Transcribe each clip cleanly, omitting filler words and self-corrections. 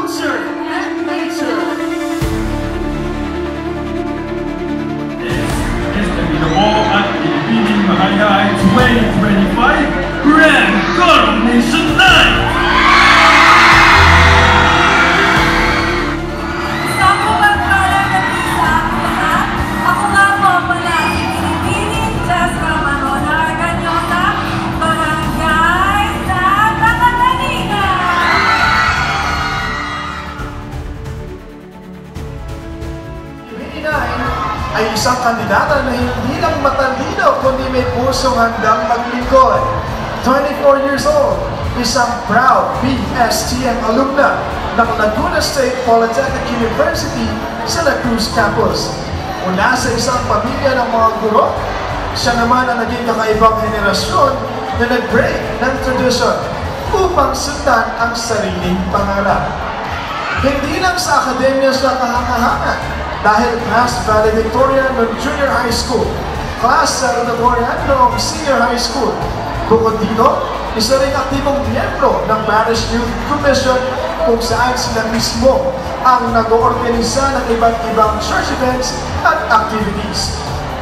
culture, and nature. This is the Ball at Pilipining Mahayay 2025 Grand Coronation Night! Ay isang kandidata na hindi lang matalino kundi may pusong handang maglingkod. 24 years old, isang proud BSTM alumna ng Laguna State Polytechnic University sa La Cruz Campus. Mula sa isang pamilya ng mga guro, siya naman ang naging kakaibang henerasyon na nag-break ng tradisyon upang sundan ang sariling pangarap. Hindi lang sa akademya siya kahanga-hanga, dahil class valedictorian ng junior high school, class salutatorian noong senior high school. Bukod dito, isa ring aktibong miyembro ng Parish Youth Commission kung saan sila mismo ang nag-oorganisa ng iba't ibang church events at activities.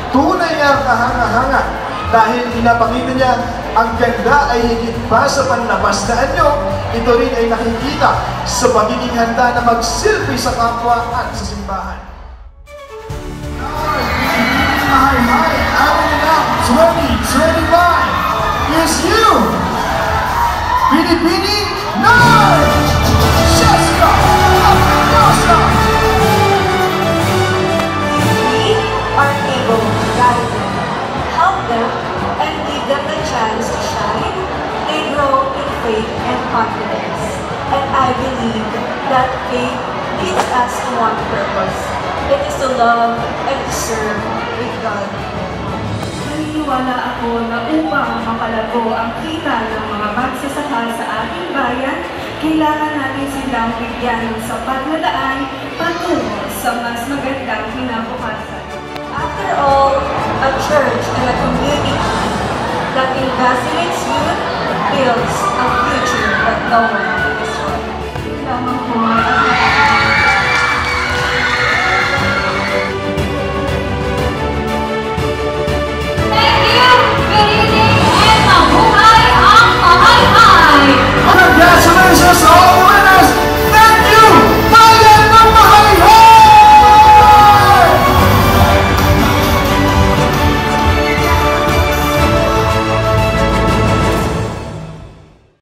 Tunay nga kahanga-hanga dahil inapakita niya ang ganda ay higit pa sa panlabas na anyo, ito rin ay nakikita sa pagiging handa na magsilbi sa kapwa at sa simbahan. Mahayay Avenue 2025 is you, Bini-Bini North, Jessica Acosta. We are able to guide them, help them, and give them the chance to shine. They grow in faith and confidence. And I believe that faith leads us to one purpose. It is to love and to serve with God. Naniniwala ako na upang mapalago ang kita ng mga magsasaka sa ating bayan, kailangan natin silang bigyan ng sapat na daan patungo sa mas magandang kinabukasan. After all, a church and a community that invests in its youth builds a future that no one can destroy. Lamang po